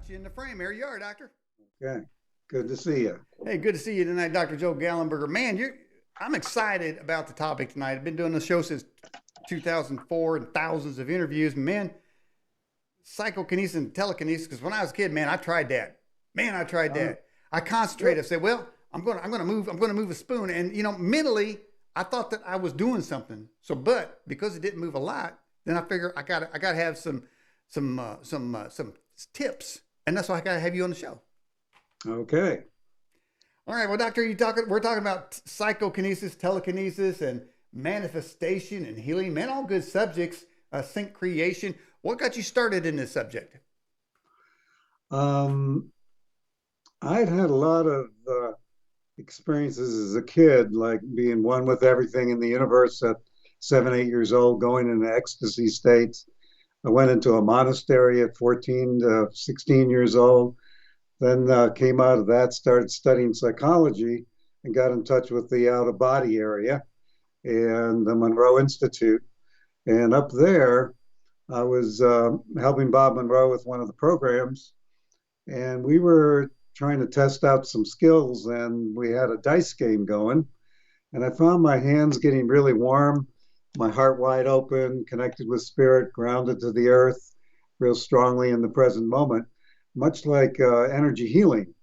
Got you in the frame. There you are, Doctor. Okay, good to see you. Hey, good to see you tonight, Dr. Joe Gallenberger. Man, I'm excited about the topic tonight. I've been doing the show since 2004 and thousands of interviews. Man, psychokinesis and telekinesis. Because when I was a kid, man, I tried that. I concentrated. I said, well, I'm gonna move a spoon, and mentally, I thought that I was doing something. So, but because it didn't move a lot, then I figure I gotta have some tips, and that's why I gotta have you on the show. Okay. All right. Well, Doctor, we're talking about psychokinesis, telekinesis, and manifestation and healing. Man, all good subjects. Sync creation. What got you started in this subject? I'd had a lot of experiences as a kid, like being one with everything in the universe at 7, 8 years old, going into ecstasy states. I went into a monastery at 14 to 16 years old. Then came out of that, started studying psychology, and got in touch with the out of body area and the Monroe Institute. And up there, I was helping Bob Monroe with one of the programs, and we were trying to test out some skills, and we had a dice game going. And I found my hands getting really warm, my heart wide open, connected with spirit, grounded to the earth, real strongly in the present moment, much like energy healing.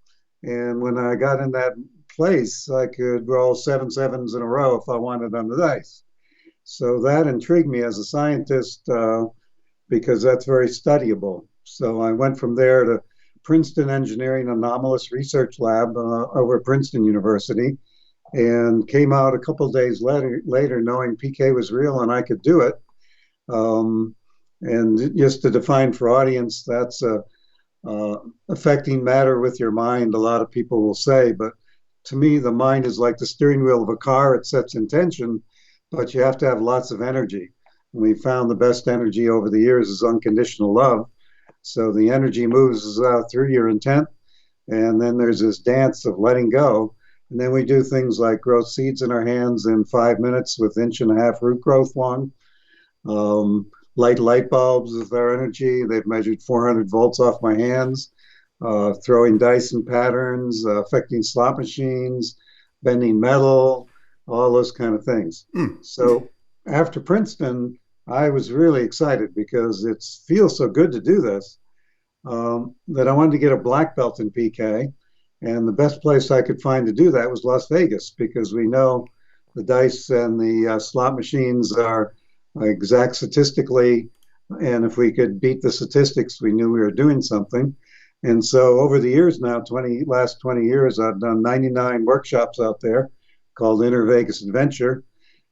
And when I got in that place, I could roll 7 sevens in a row if I wanted on the dice. So that intrigued me as a scientist because that's very studyable. So I went from there to Princeton Engineering Anomalous Research Lab over at Princeton University, and came out a couple of days later knowing PK was real and I could do it. And just to define for audience, that's affecting matter with your mind, a lot of people will say, but to me, the mind is like the steering wheel of a car. It sets intention, but you have to have lots of energy. And we found the best energy over the years is unconditional love. So the energy moves through your intent, and then there's this dance of letting go. And then we do things like grow seeds in our hands in 5 minutes with 1.5-inch root growth long. Light bulbs with our energy. They've measured 400 volts off my hands, throwing dice in patterns, affecting slot machines, bending metal, all those kind of things. So after Princeton, I was really excited because it feels so good to do this that I wanted to get a black belt in PK. And the best place I could find to do that was Las Vegas, because we know the dice and the slot machines are exact statistically, and if we could beat the statistics, we knew we were doing something. And so over the years now, last 20 years, I've done 99 workshops out there called Inner Vegas Adventure.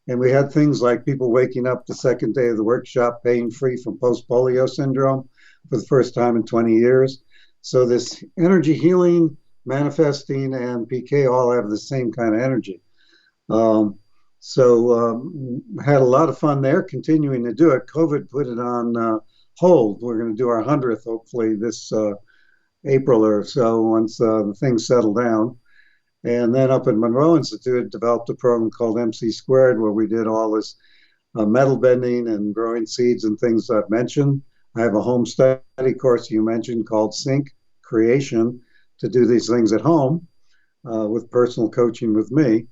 And we had things like people waking up the second day of the workshop pain free from post-polio syndrome for the first time in 20 years. So this energy healing, manifesting, and PK all have the same kind of energy. Had a lot of fun there, continuing to do it. COVID put it on hold. We're going to do our 100th, hopefully, this April or so, once the things settle down. And then up at Monroe Institute, developed a program called MC Squared, where we did all this metal bending and growing seeds and things I've mentioned. I have a home study course you mentioned called Sync Creation to do these things at home with personal coaching with me.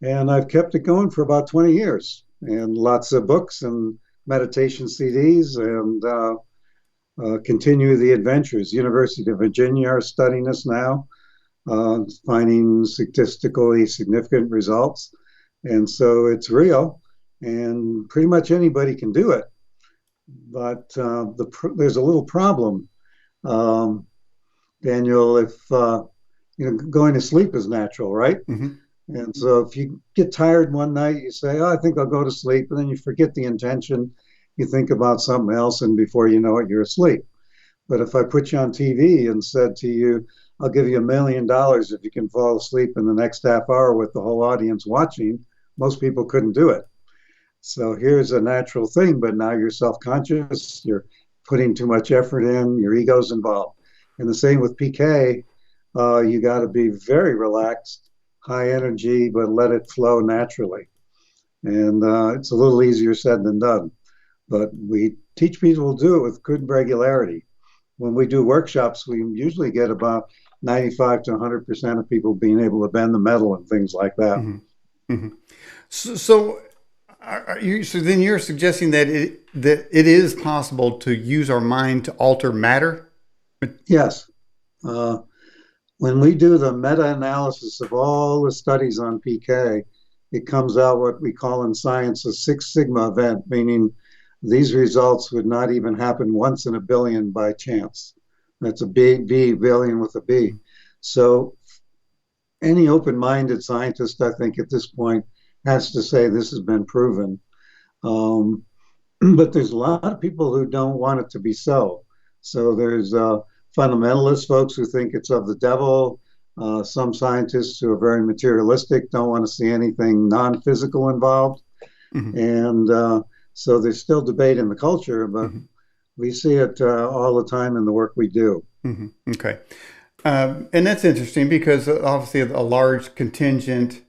And I've kept it going for about 20 years, and lots of books and meditation CDs, and continue the adventures. University of Virginia are studying this now, finding statistically significant results. And so it's real, and pretty much anybody can do it. But there's a little problem, Daniel, if going to sleep is natural, right? Mm-hmm. And so if you get tired one night, you say, oh, I think I'll go to sleep. And then you forget the intention. You think about something else, and before you know it, you're asleep. But if I put you on TV and said to you, I'll give you $1 million if you can fall asleep in the next half hour with the whole audience watching, most people couldn't do it. So here's a natural thing, but now you're self-conscious, you're putting too much effort in, your ego's involved. And the same with PK, you got to be very relaxed, high energy, but let it flow naturally. And it's a little easier said than done. But we teach people to do it with good regularity. when we do workshops, we usually get about 95 to 100% of people being able to bend the metal and things like that. Mm-hmm. Mm-hmm. So, so then you're suggesting that it is possible to use our mind to alter matter? Yes. Uh, when we do the meta-analysis of all the studies on PK, it comes out what we call in science a Six Sigma event, meaning these results would not even happen once in a billion by chance. That's a B billion with a B. So any open-minded scientist, I think, at this point has to say this has been proven. Um, but there's a lot of people who don't want it to be so. So there's fundamentalist folks who think it's of the devil. Some scientists who are very materialistic don't want to see anything non-physical involved. Mm-hmm. And so there's still debate in the culture, but Mm-hmm. we see it all the time in the work we do. Mm-hmm. Okay. And that's interesting because obviously a large contingent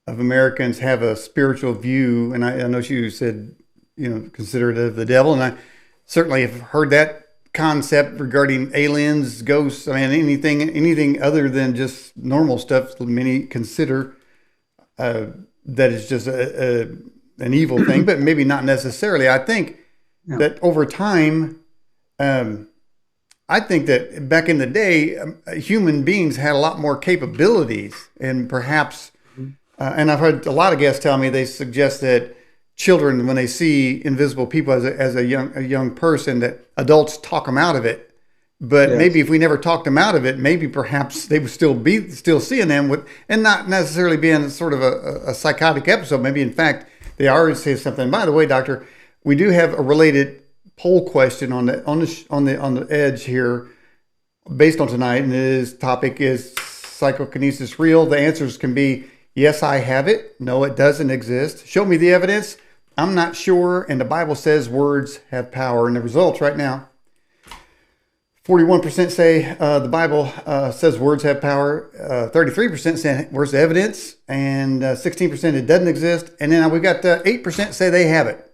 of Americans have a spiritual view. And I know you said, consider it of the devil. And I certainly have heard that concept regarding aliens, ghosts. I mean, anything other than just normal stuff, many consider that is just an evil thing, but maybe not necessarily. I think that over time, I think that back in the day, human beings had a lot more capabilities, and perhaps, and I've heard a lot of guests tell me they suggest that children, when they see invisible people as a young person, that adults talk them out of it. But maybe if we never talked them out of it, maybe perhaps they would still seeing them and not necessarily being sort of a psychotic episode. Maybe in fact they already say something. By the way, doctor, we do have a related poll question on the edge here, based on tonight, and his topic is psychokinesis real? The answers can be yes, I have it. No, it doesn't exist. Show me the evidence. I'm not sure. And the Bible says words have power. And the results right now: 41% say the Bible says words have power. 33% say where's the evidence, and 16% it doesn't exist. And then we got 8% say they have it.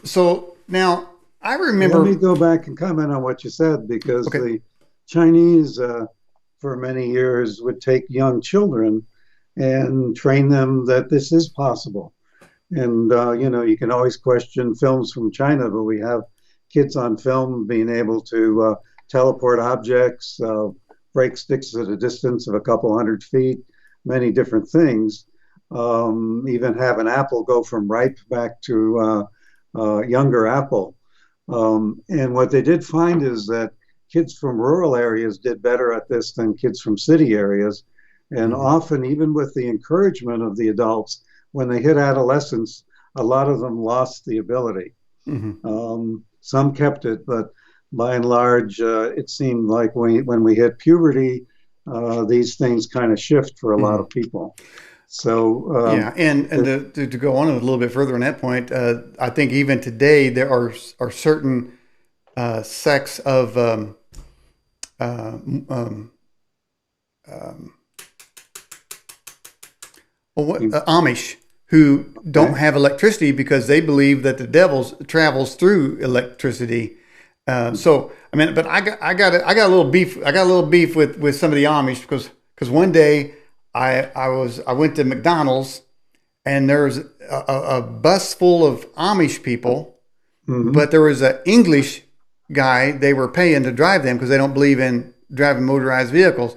So now I remember. Let me go back and comment on what you said, because the Chinese for many years would take young children and train them that this is possible. And, you can always question films from China, but we have kids on film being able to teleport objects, break sticks at a distance of a couple 100 feet, many different things. Even have an apple go from ripe back to younger apple. And what they did find is that kids from rural areas did better at this than kids from city areas. And often, even with the encouragement of the adults, when they hit adolescence, a lot of them lost the ability. Some kept it, but by and large, it seemed like when we hit puberty, these things kind of shift for a lot of people. So and to go on a little bit further on that point, I think even today there are certain sects of Amish who don't have electricity because they believe that the devil travels through electricity. So I mean, but I got a little beef. I got a little beef with some of the Amish because one day I went to McDonald's and there was a bus full of Amish people, but there was an English guy they were paying to drive them because they don't believe in driving motorized vehicles.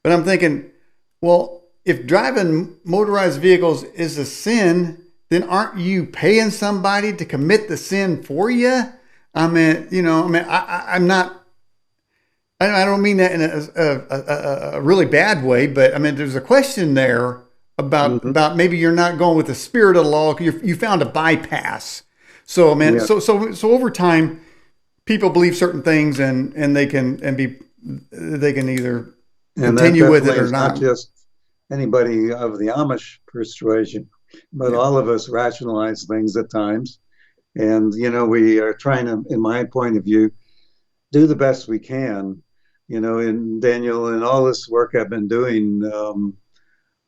But I'm thinking, well, if driving motorized vehicles is a sin, then aren't you paying somebody to commit the sin for you? I mean, I'm not. I don't mean that in a really bad way, but I mean, there's a question there about maybe you're not going with the spirit of the law. You found a bypass. So I mean, so over time, people believe certain things, and they can either continue with it or not. Not just anybody of the Amish persuasion, but all of us rationalize things at times. And, we are trying to, in my point of view, do the best we can. In Daniel, and all this work I've been doing,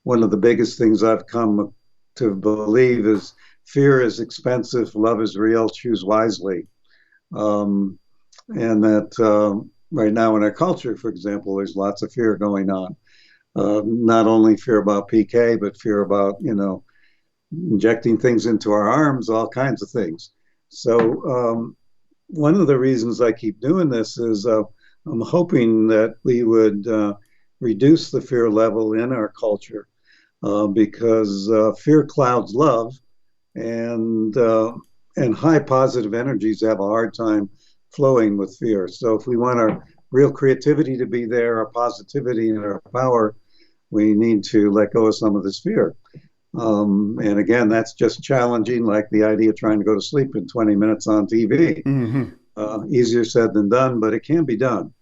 one of the biggest things I've come to believe is fear is expensive, love is real, choose wisely. and that right now in our culture, for example, there's lots of fear going on. Not only fear about PK, but fear about, injecting things into our arms, all kinds of things. So one of the reasons I keep doing this is I'm hoping that we would reduce the fear level in our culture because fear clouds love, and high positive energies have a hard time flowing with fear. So if we want our real creativity to be there, our positivity and our power, we need to let go of some of this fear. And again, that's just challenging, like the idea of trying to go to sleep in 20 minutes on TV. Mm-hmm. Easier said than done, but it can be done.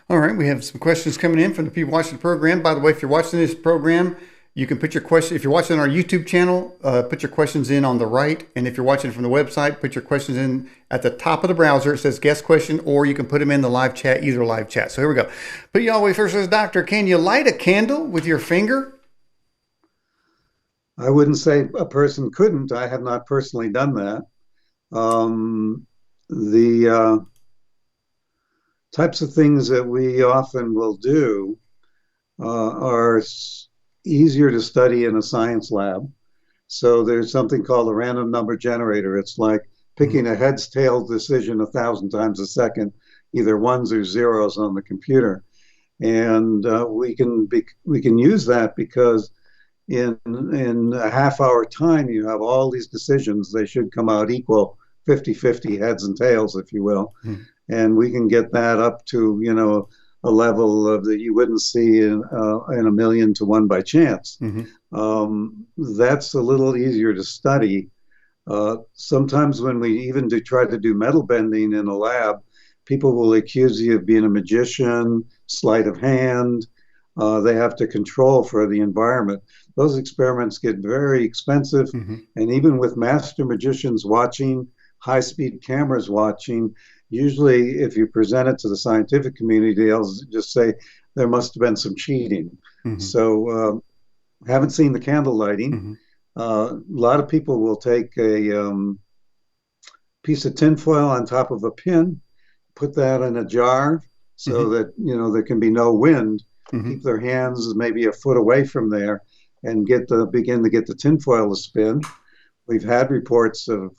All right, we have some questions coming in from the people watching the program. By the way, if you're watching this program, you can put your question. If you're watching our YouTube channel, put your questions in on the right, and if you're watching from the website, put your questions in at the top of the browser. It says guest question, or you can put them in the live chat, either live chat. So here we go. But Yahweh first says, Doctor, can you light a candle with your finger? I wouldn't say a person couldn't. I have not personally done that. The types of things that we often will do are easier to study in a science lab. So there's something called a random number generator. It's like picking a heads tails decision 1,000 times a second, either ones or zeros on the computer, and we can use that because in a half hour time you have all these decisions. They should come out equal, 50-50 heads and tails, if you will. And we can get that up to a level of that you wouldn't see in a million to one by chance. That's a little easier to study. Sometimes when we even try to do metal bending in a lab, people will accuse you of being a magician, sleight of hand. They have to control for the environment. Those experiments get very expensive. And even with master magicians watching, high-speed cameras watching, usually if you present it to the scientific community, they'll just say there must have been some cheating. So haven't seen the candle lighting. A lot of people will take a piece of tinfoil on top of a pin, put that in a jar so that there can be no wind, keep their hands maybe a foot away from there, and begin to get the tinfoil to spin. We've had reports of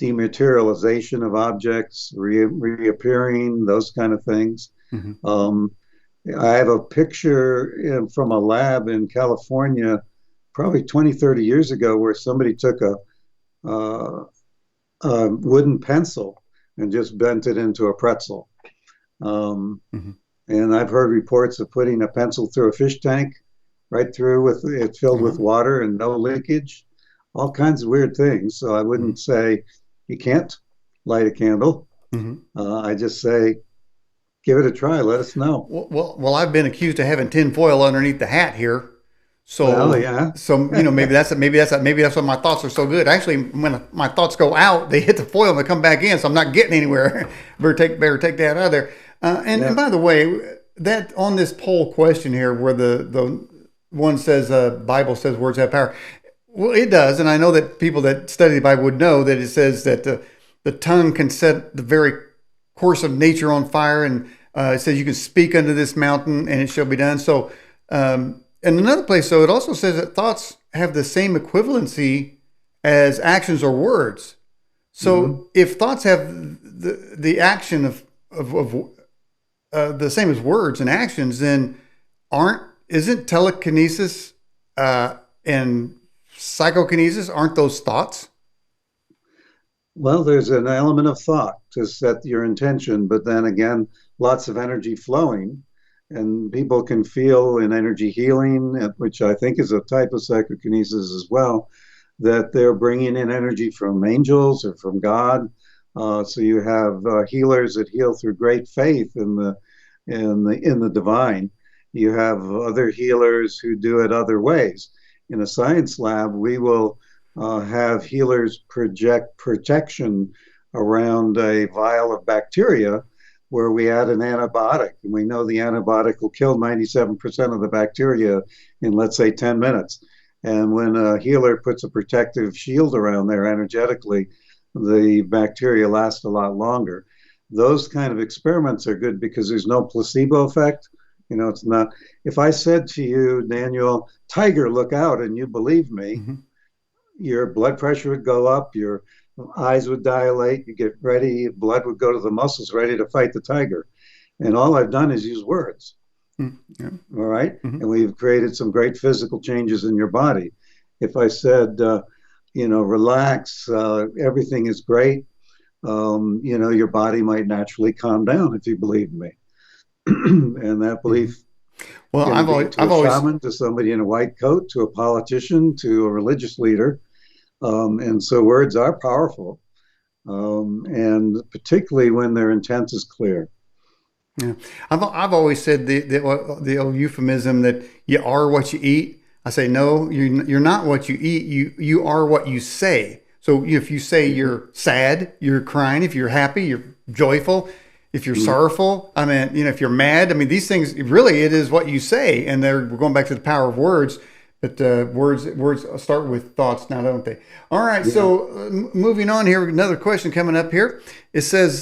dematerialization of objects, reappearing, those kind of things. I have a picture from a lab in California, probably 20, 30 years ago, where somebody took a wooden pencil and just bent it into a pretzel. And I've heard reports of putting a pencil through a fish tank, right through with it filled with water and no leakage, all kinds of weird things. So I wouldn't say you can't light a candle. I just say, give it a try. Let us know. Well, I've been accused of having tin foil underneath the hat here. So, maybe that's why my thoughts are so good. Actually, when my thoughts go out, they hit the foil and they come back in, so I'm not getting anywhere. better take that out of there. And by the way, that on this poll question here, where the one says Bible says words have power. Well, it does, and I know that people that study the Bible would know that it says that the tongue can set the very course of nature on fire, and it says you can speak unto this mountain, and it shall be done. So, and another place, so it also says that thoughts have the same equivalency as actions or words. So, if thoughts have the action of the same as words and actions, then isn't telekinesis and psychokinesis, aren't those thoughts? Well, there's an element of thought to set your intention, but then again, lots of energy flowing, and people can feel in energy healing, which I think is a type of psychokinesis as well, that they're bringing in energy from angels or from God. So you have healers that heal through great faith in the divine. You have other healers who do it other ways. In a science lab, we will have healers project protection around a vial of bacteria where we add an antibiotic. And we know the antibiotic will kill 97% of the bacteria in, let's say, 10 minutes. And when a healer puts a protective shield around there energetically, the bacteria last a lot longer. those kind of experiments are good because there's no placebo effect. It's not, if I said to you, Daniel, tiger, look out, and you believe me, Mm-hmm. your blood pressure would go up, your eyes would dilate, you get ready, blood would go to the muscles ready to fight the tiger. And all I've done is use words. Mm-hmm. Yeah. All right. Mm-hmm. And we've created some great physical changes in your body. If I said, relax, everything is great, your body might naturally calm down if you believe me. And that Mm-hmm. belief Well, can be to I've a always, shaman, to somebody in a white coat, to a politician, to a religious leader. And so words are powerful, and particularly when their intent is clear. yeah, I've always said the old euphemism that you are what you eat. I say no, you're not what you eat. You are what you say. So if you say you're sad, you're crying. If you're happy, you're joyful. If you're sorrowful, I mean, if you're mad, I mean, these things really it is what you say, and we're going back to the power of words. But words start with thoughts now, don't they? All right. Yeah. So moving on here, another question coming up here. It says,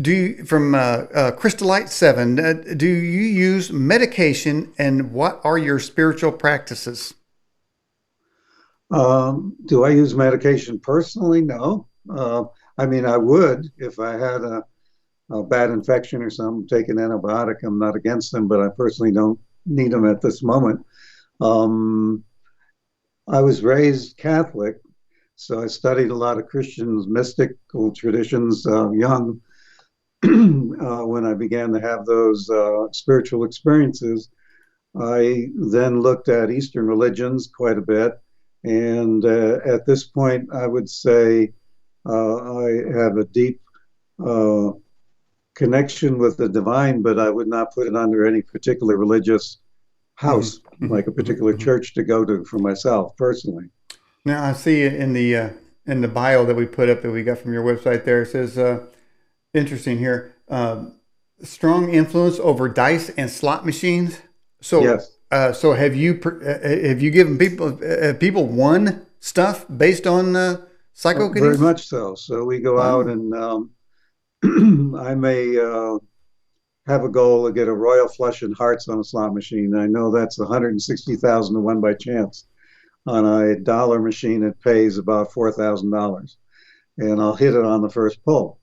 do you, from Crystallite 7, do you use medication, and what are your spiritual practices? Do I use medication personally? No. I mean, I would if I had a bad infection or something, take an antibiotic. I'm not against them, but I personally don't need them at this moment. Um, I was raised Catholic, so I studied a lot of Christians, mystical traditions young. When I began to have those spiritual experiences, I then looked at Eastern religions quite a bit. And at this point, I would say I have a deep uh, connection with the divine, but I would not put it under any particular religious Mm-hmm, house, mm-hmm, like a particular mm-hmm. church to go to for myself personally. Now I see it in the bio that we put up that we got from your website. There it says, interesting here, strong influence over dice and slot machines. So Yes, so have you given people won stuff based on very psychokinesis? much so. So we go out Wow. and I may have a goal to get a royal flush and hearts on a slot machine. I know that's 160,000 to one by chance. On a dollar machine, it pays about $4,000, and I'll hit it on the first pull.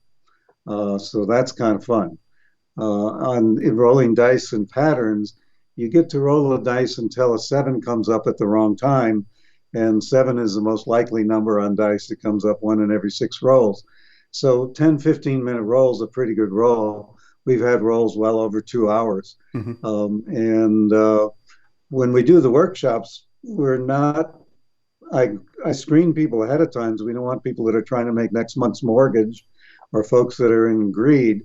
So that's kind of fun. On rolling dice and patterns, you get to roll a dice until a 7 comes up at the wrong time, and 7 is the most likely number on dice. It comes up one in every 6 rolls. So 10, 15-minute rolls, a pretty good roll. We've had rolls well over 2 hours. Mm-hmm. And when we do the workshops, we're not, I, I screen people ahead of time. So we don't want people that are trying to make next month's mortgage or folks that are in greed,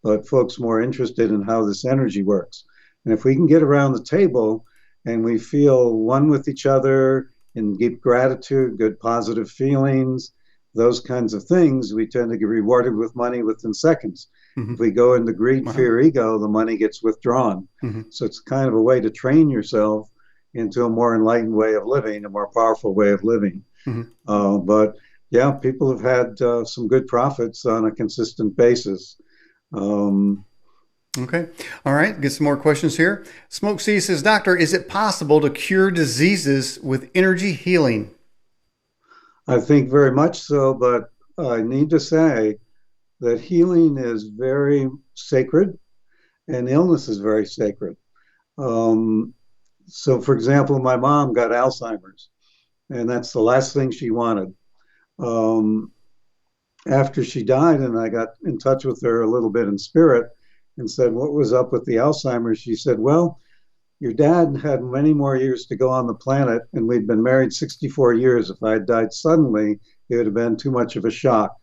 but folks more interested in how this energy works. And if we can get around the table and we feel one with each other and give gratitude, good positive feelings, those kinds of things, we tend to get rewarded with money within seconds. Mm-hmm. If we go into greed, Wow. fear, ego, the money gets withdrawn. Mm-hmm. So it's kind of a way to train yourself into a more enlightened way of living, a more powerful way of living. Mm-hmm. But yeah, people have had some good profits on a consistent basis. Um, Okay. All right. Get some more questions here. Smoke C says, Doctor, is it possible to cure diseases with energy healing? I think very much so, but I need to say that healing is very sacred and illness is very sacred. Um, so, for example, my mom got Alzheimer's, and that's the last thing she wanted. Um, After she died, and I got in touch with her a little bit in spirit and said, what was up with the Alzheimer's? She said, well, your dad had many more years to go on the planet, and we'd been married 64 years. If I had died suddenly, it would have been too much of a shock.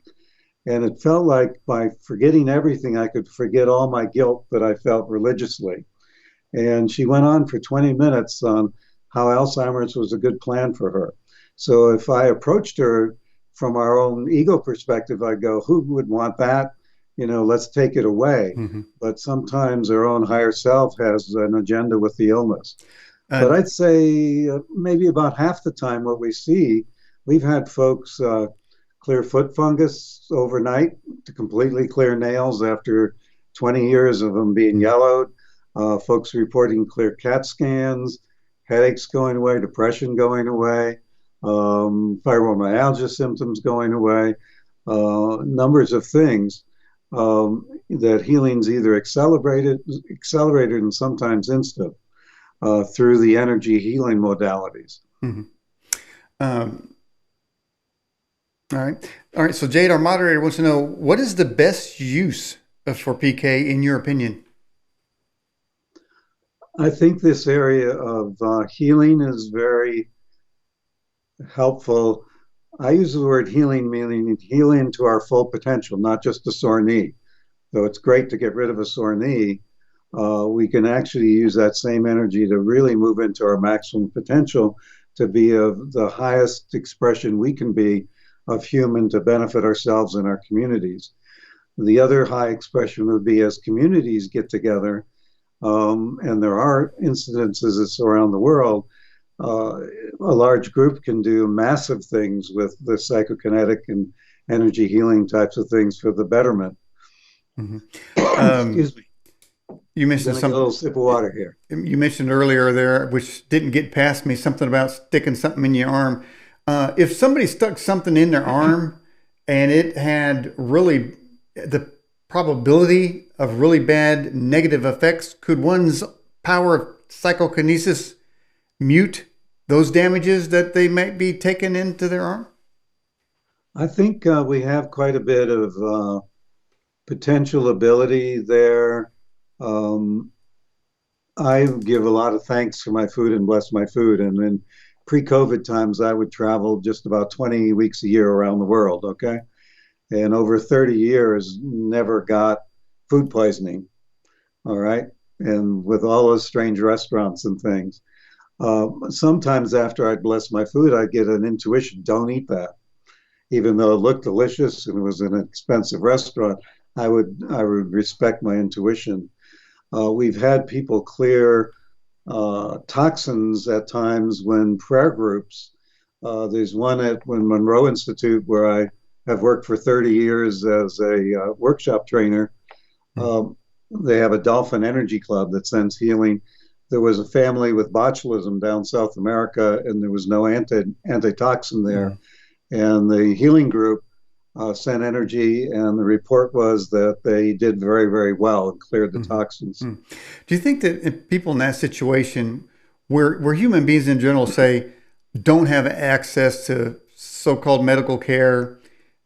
And it felt like by forgetting everything, I could forget all my guilt that I felt religiously. And she went on for 20 minutes on how Alzheimer's was a good plan for her. So if I approached her from our own ego perspective, I'd go, who would want that? Let's take it away. Mm-hmm. But sometimes our own higher self has an agenda with the illness. Uh, But I'd say maybe about half the time what we see, we've had folks clear foot fungus overnight to completely clear nails after 20 years of them being yellowed. Folks reporting clear CAT scans, headaches going away, depression going away, fibromyalgia symptoms going away, numbers of things that healing's either accelerated and sometimes instant through the energy healing modalities. Mm-hmm. All right. All right. So Jade, our moderator, wants to know, what is the best use for PK in your opinion? I think this area of healing is very helpful. I use the word healing, meaning healing to our full potential, not just a sore knee. Though it's great to get rid of a sore knee, we can actually use that same energy to really move into our maximum potential to be of the highest expression we can be of human to benefit ourselves and our communities. The other high expression would be as communities get together, and there are incidences around the world, a large group can do massive things with the psychokinetic and energy healing types of things for the betterment. Mm-hmm. Excuse me. You mentioned something. A little sip of water here. You mentioned earlier there, which didn't get past me, something about sticking something in your arm. If somebody stuck something in their arm and it had really the probability of really bad negative effects, could one's power of psychokinesis mute those damages that they might be taken into their arm? I think we have quite a bit of potential ability there. I give a lot of thanks for my food and bless my food. And in pre-COVID times, I would travel just about 20 weeks a year around the world, okay? And over 30 years, never got food poisoning, all right? And with all those strange restaurants and things. Sometimes after I'd bless my food, I'd get an intuition, don't eat that. Even though it looked delicious and it was an expensive restaurant, I would respect my intuition. We've had people clear toxins at times when prayer groups. There's one at Monroe Institute where I have worked for 30 years as a workshop trainer. They have a dolphin energy club that sends healing. There was a family with botulism down South America, and there was no antitoxin there. And the healing group sent energy, and the report was that they did very, very well and cleared the toxins. Do you think that people in that situation, where human beings in general say don't have access to so-called medical care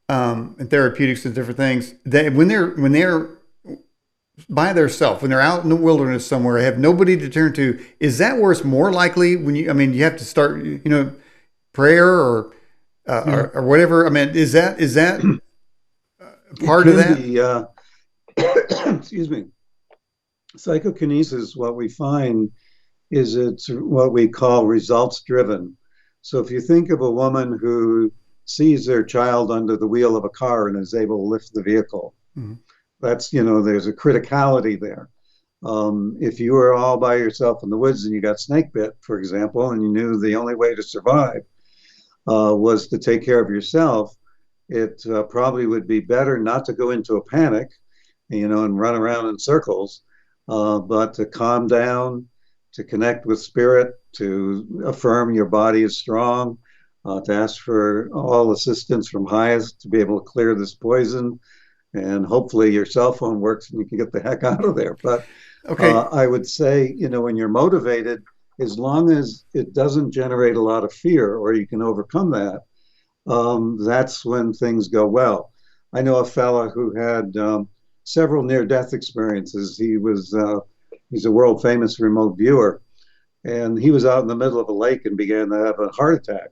and therapeutics and different things, that when they're by themselves, when they're out in the wilderness somewhere, have nobody to turn to, is that where it's more likely when you have to start, prayer or whatever? I mean, is that part of that? Excuse me. Psychokinesis, what we find is it's what we call results driven. So if you think of a woman who sees their child under the wheel of a car and is able to lift the vehicle, that's, there's a criticality there. If you were all by yourself in the woods and you got snake bit, for example, and you knew the only way to survive was to take care of yourself, it probably would be better not to go into a panic, and run around in circles, but to calm down, to connect with spirit, to affirm your body is strong, to ask for all assistance from highest to be able to clear this poison. And hopefully your cell phone works and you can get the heck out of there. But okay. I would say, when you're motivated, as long as it doesn't generate a lot of fear or you can overcome that, that's when things go well. I know a fella who had several near-death experiences. He's a world famous remote viewer, and he was out in the middle of a lake and began to have a heart attack.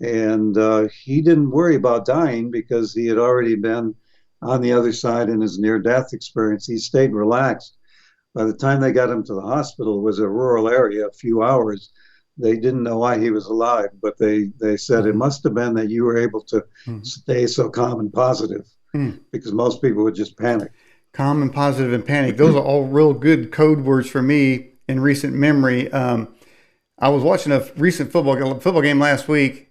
And he didn't worry about dying because he had already been on the other side in his near-death experience. He stayed relaxed. By the time they got him to the hospital, it was a rural area, a few hours. They didn't know why he was alive, but they said it must have been that you were able to stay so calm and positive, because most people would just panic. Calm and positive and panic. Those are all real good code words for me in recent memory. I was watching a recent football game last week,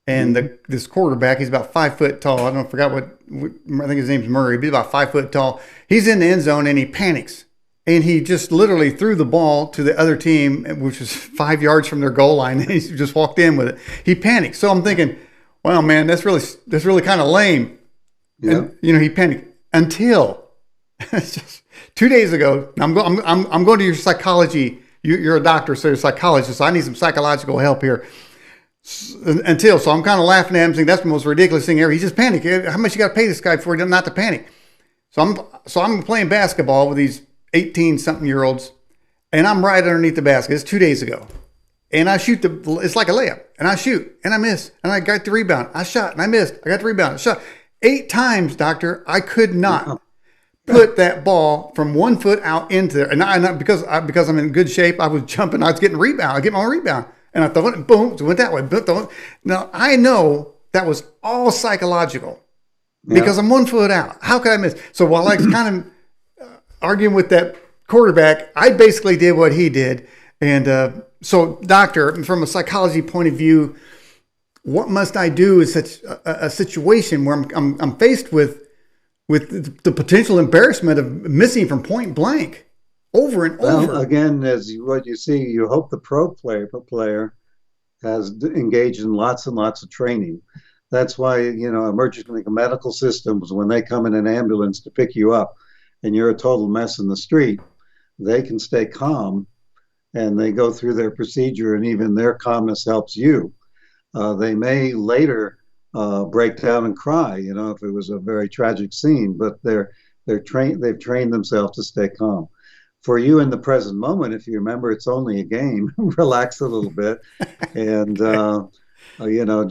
And this quarterback, he's about 5 foot tall. I don't forgot I think his name's Murray. He's about 5 foot tall. He's in the end zone and he panics. And he just literally threw the ball to the other team, which was 5 yards from their goal line. And he just walked in with it. He panicked. So I'm thinking, wow, man, that's really kind of lame. Yeah. And, he panicked until it's just 2 days ago. I'm going to your psychology. You're a doctor, so you're a psychologist. So I need some psychological help here. So I'm kind of laughing at him, saying that's the most ridiculous thing ever. He's just panicking. How much you got to pay this guy for not to panic? So I'm playing basketball with these 18-something-year-olds, and I'm right underneath the basket. It's 2 days ago, and I shoot it's like a layup, and I shoot, and I miss, and I got the rebound. I shot, and I missed. I got the rebound. I shot 8 times, doctor. I could not put that ball from 1 foot out into there, and because I'm in good shape, I was jumping. I was getting rebound. I get my own rebound. And I thought, boom, it went that way. Now, I know that was all psychological because I'm 1 foot out. How could I miss? So while I was kind of arguing with that quarterback, I basically did what he did. And so, doctor, from a psychology point of view, what must I do in such a situation where I'm faced with the potential embarrassment of missing from point blank? Over and over. Again, what you see, you hope the pro player has engaged in lots and lots of training. That's why, emergency medical systems, when they come in an ambulance to pick you up and you're a total mess in the street, they can stay calm and they go through their procedure, and even their calmness helps you. They may later break down and cry, if it was a very tragic scene, but they've trained themselves to stay calm. For you in the present moment, if you remember, it's only a game. Relax a little bit, and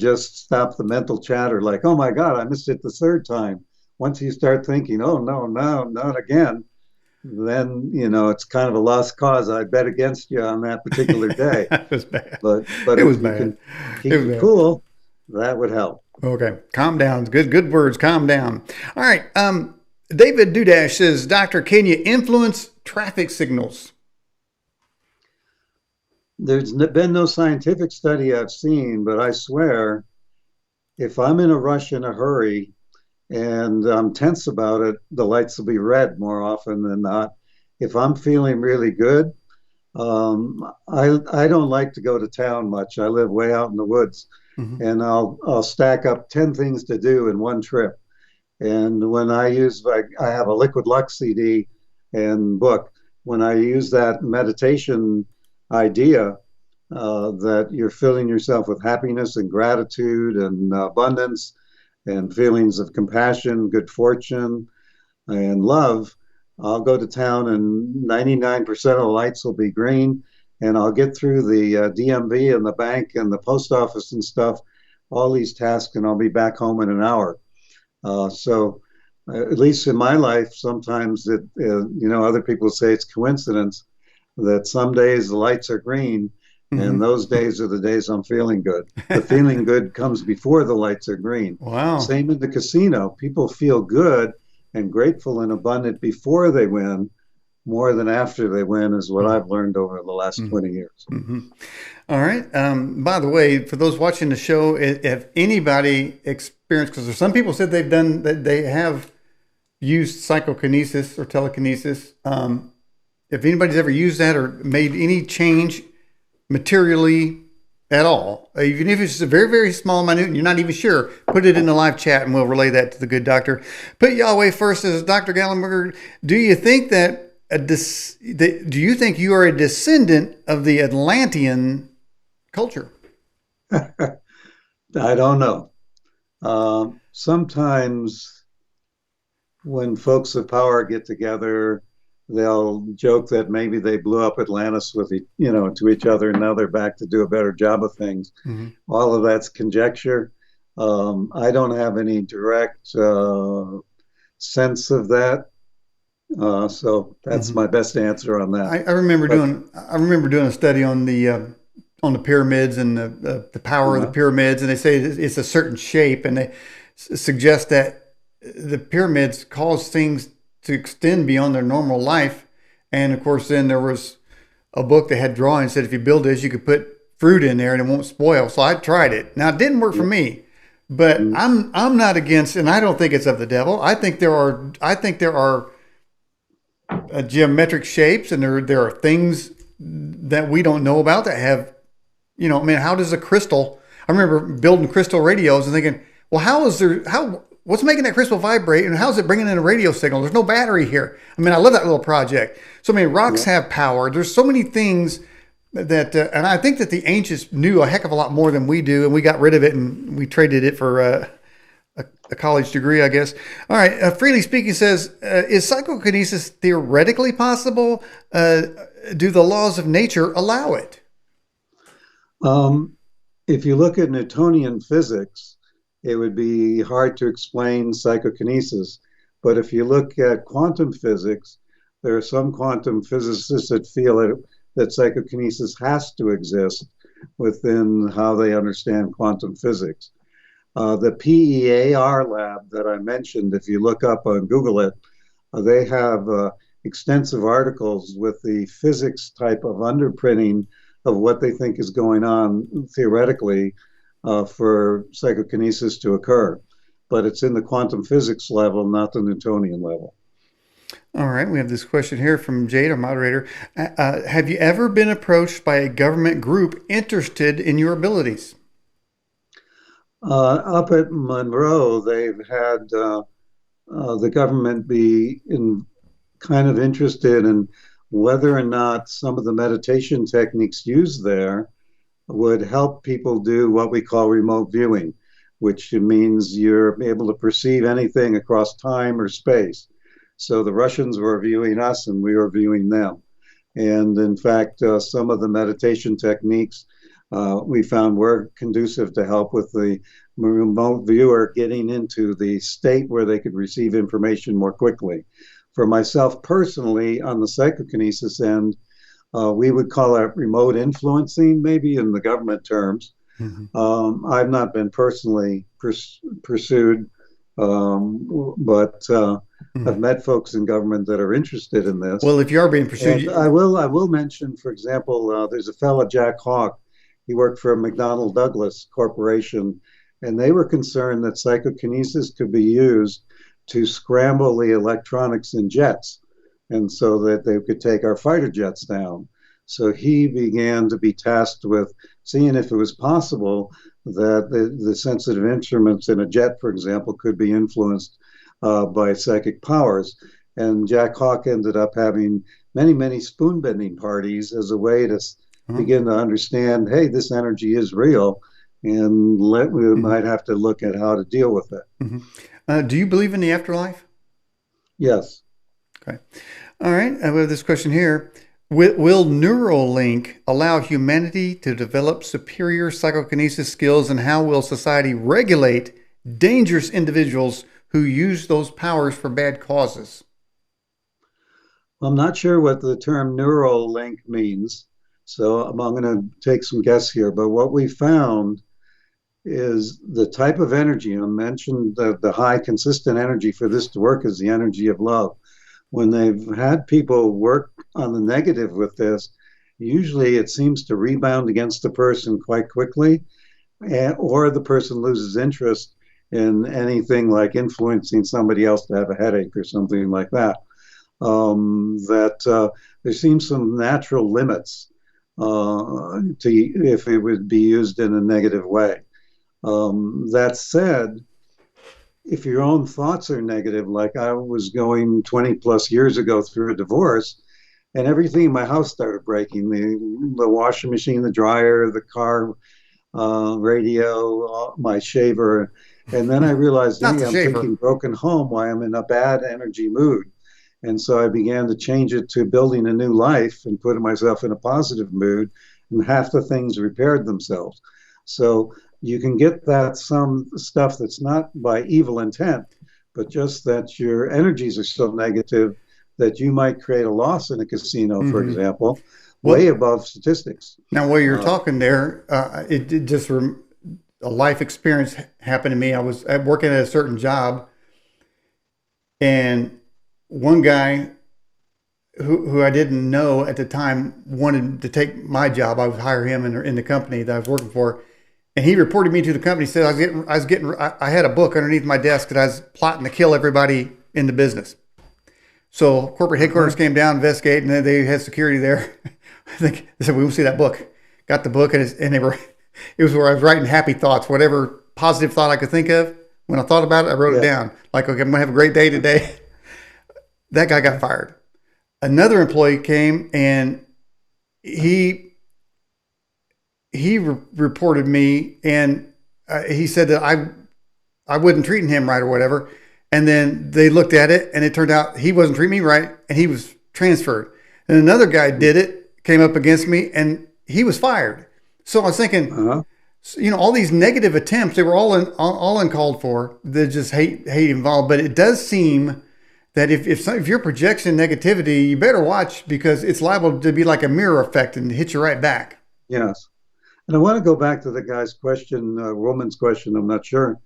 just stop the mental chatter. Like, oh my God, I missed it the third time. Once you start thinking, oh no, not again, then it's kind of a lost cause. I bet against you on that particular day. That was bad. But it if was you bad. can keep it cool, that would help. Okay, calm down. Good words. Calm down. All right. David Dudash says, Doctor, can you influence traffic signals? There's been no scientific study I've seen, but I swear, if I'm in a rush, in a hurry, and I'm tense about it, the lights will be red more often than not. If I'm feeling really good, I don't like to go to town much. I live way out in the woods, and I'll stack up 10 things to do in one trip. And when I have a Liquid Lux CD and book. When I use that meditation idea that you're filling yourself with happiness and gratitude and abundance and feelings of compassion, good fortune, and love, I'll go to town and 99% of the lights will be green, and I'll get through the DMV and the bank and the post office and stuff, all these tasks, and I'll be back home in an hour. So at least in my life, sometimes other people say it's coincidence that some days the lights are green, and those days are the days I'm feeling good. The feeling good comes before the lights are green. Wow. Same in the casino. People feel good and grateful and abundant before they win more than after they win, is what I've learned over the last 20 years. All right. By the way, for those watching the show, if anybody experienced, because some people said they have used psychokinesis or telekinesis. If anybody's ever used that or made any change materially at all, even if it's just a very, very small, minute, and you're not even sure, put it in the live chat and we'll relay that to the good doctor. Put Yahweh first as Dr. Gallenberger. Do you think do you think you are a descendant of the Atlantean culture? I don't know. Sometimes when folks of power get together, they'll joke that maybe they blew up Atlantis to each other, and now they're back to do a better job of things. All of that's conjecture. I don't have any direct sense of that. So that's my best answer on that. I remember doing a study on the pyramids and the power of the pyramids, and they say it's a certain shape, and they suggest that the pyramids cause things to extend beyond their normal life. And of course, then there was a book that had drawings that if you build this, you could put fruit in there and it won't spoil. So I tried it. Now it didn't work for Yeah. me, but Mm. I'm not against, and I don't think it's of the devil. I think there are geometric shapes, and there are things that we don't know about that have, I mean, how does a crystal? I remember building crystal radios and thinking, well, what's making that crystal vibrate, and how's it bringing in a radio signal? There's no battery here. I mean, I love that little project. So many rocks Yeah. have power. There's so many things that, and I think that the ancients knew a heck of a lot more than we do, and we got rid of it and we traded it for a college degree, I guess. All right. Freely Speaking says, is psychokinesis theoretically possible? Do the laws of nature allow it? Um, if you look at Newtonian physics, it would be hard to explain psychokinesis. But if you look at quantum physics, there are some quantum physicists that feel that psychokinesis has to exist within how they understand quantum physics. The PEAR lab that I mentioned, if you look up on Google it, they have extensive articles with the physics type of underpinning of what they think is going on theoretically for psychokinesis to occur. But it's in the quantum physics level, not the Newtonian level. All right. We have this question here from Jade, our moderator. Have you ever been approached by a government group interested in your abilities? Up at Monroe, they've had the government be kind of interested in whether or not some of the meditation techniques used there would help people do what we call remote viewing, which means you're able to perceive anything across time or space. So the Russians were viewing us and we were viewing them. And in fact, some of the meditation techniques we found were conducive to help with the remote viewer getting into the state where they could receive information more quickly. For myself personally, on the psychokinesis end, we would call that remote influencing, maybe in the government terms. Mm-hmm. I've not been personally pursued, but I've met folks in government that are interested in this. Well, if you are being pursued, I will mention, for example, there's a fellow, Jack Hawk. He worked for McDonnell Douglas Corporation, and they were concerned that psychokinesis could be used to scramble the electronics in jets, and so that they could take our fighter jets down. So he began to be tasked with seeing if it was possible that the sensitive instruments in a jet, for example, could be influenced by psychic powers. And Jack Hawk ended up having many, many spoon bending parties as a way to begin to understand, hey, this energy is real, and we might have to look at how to deal with it. Mm-hmm. Do you believe in the afterlife? Yes. Okay. All right. I have this question here. Will Neuralink allow humanity to develop superior psychokinesis skills, and how will society regulate dangerous individuals who use those powers for bad causes? I'm not sure what the term Neuralink means, so I'm going to take some guess here. But what we found is the type of energy, I mentioned the high consistent energy for this to work is the energy of love. When they've had people work on the negative with this, usually it seems to rebound against the person quite quickly, or the person loses interest in anything like influencing somebody else to have a headache or something like that. There seems some natural limits to if it would be used in a negative way. That said, if your own thoughts are negative, like I was going 20 plus years ago through a divorce, and everything in my house started breaking, the washing machine, the dryer, the car radio, my shaver. And then I realized, hey, I'm thinking broken home, why I'm in a bad energy mood. And so I began to change it to building a new life and putting myself in a positive mood, and half the things repaired themselves. So you can get that some stuff that's not by evil intent, but just that your energies are so negative that you might create a loss in a casino, for example, way above statistics. Now, while you're talking there, it just a life experience happened to me. I was working at a certain job, and one guy who I didn't know at the time wanted to take my job. I would hire him in the company that I was working for, and he reported me to the company. Said I had a book underneath my desk that I was plotting to kill everybody in the business. So corporate headquarters came down, investigate, and then they had security there. I think they said, "We will see that book." Got the book, and it was where I was writing happy thoughts, whatever positive thought I could think of. When I thought about it, I wrote it down. Like, okay, I'm gonna have a great day today. That guy got fired. Another employee came and he reported me, and he said that I wasn't treating him right or whatever. And then they looked at it, and it turned out he wasn't treating me right, and he was transferred. And another guy did it, came up against me, and he was fired. So I was thinking, all these negative attempts, they were all uncalled for. There's just hate involved. But it does seem that if you're projecting negativity, you better watch, because it's liable to be like a mirror effect and hit you right back. Yes. And I want to go back to the guy's question, woman's question, I'm not sure.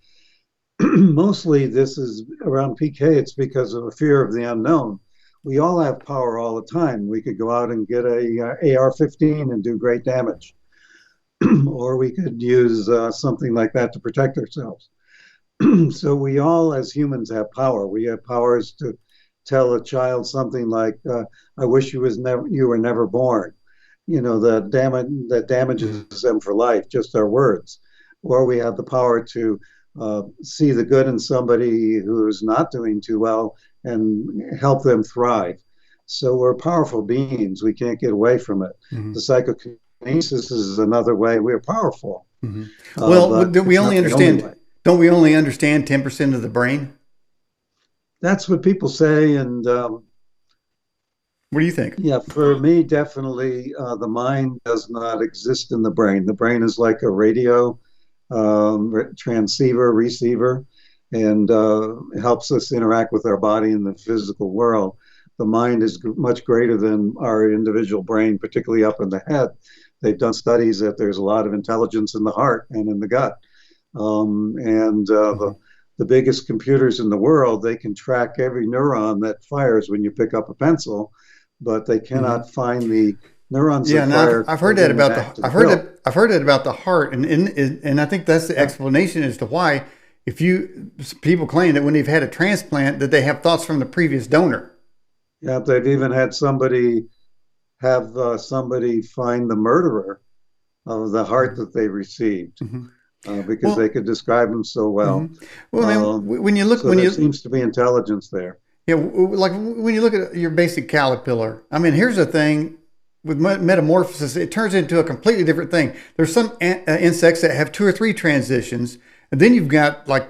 Mostly this is around PK, it's because of a fear of the unknown. We all have power all the time. We could go out and get a AR-15 and do great damage. Or we could use something like that to protect ourselves. So we all, as humans, have power. We have powers to tell a child something like, "I wish you were never born." That damages them for life, just our words. Or we have the power to see the good in somebody who's not doing too well and help them thrive. So we're powerful beings. We can't get away from it. The psychokinesis is another way we're powerful. Well, don't we only understand 10% of the brain? That's what people say. And what do you think? Yeah, for me, definitely, the mind does not exist in the brain. The brain is like a radio transceiver, receiver, and helps us interact with our body in the physical world. The mind is much greater than our individual brain, particularly up in the head. They've done studies that there's a lot of intelligence in the heart and in the gut. The biggest computers in the world, they can track every neuron that fires when you pick up a pencil, but they cannot find the neurons that fire. I've heard that about I've heard that about the heart, and I think that's the explanation as to why people claim that when they've had a transplant that they have thoughts from the previous donor. Yeah, they've even had somebody find the murderer of the heart that they received. Because they could describe them so well. Well, when you look, there seems to be intelligence there. Yeah, like when you look at your basic caterpillar. I mean, here's the thing with metamorphosis: it turns into a completely different thing. There's some insects that have 2 or 3 transitions, and then you've got like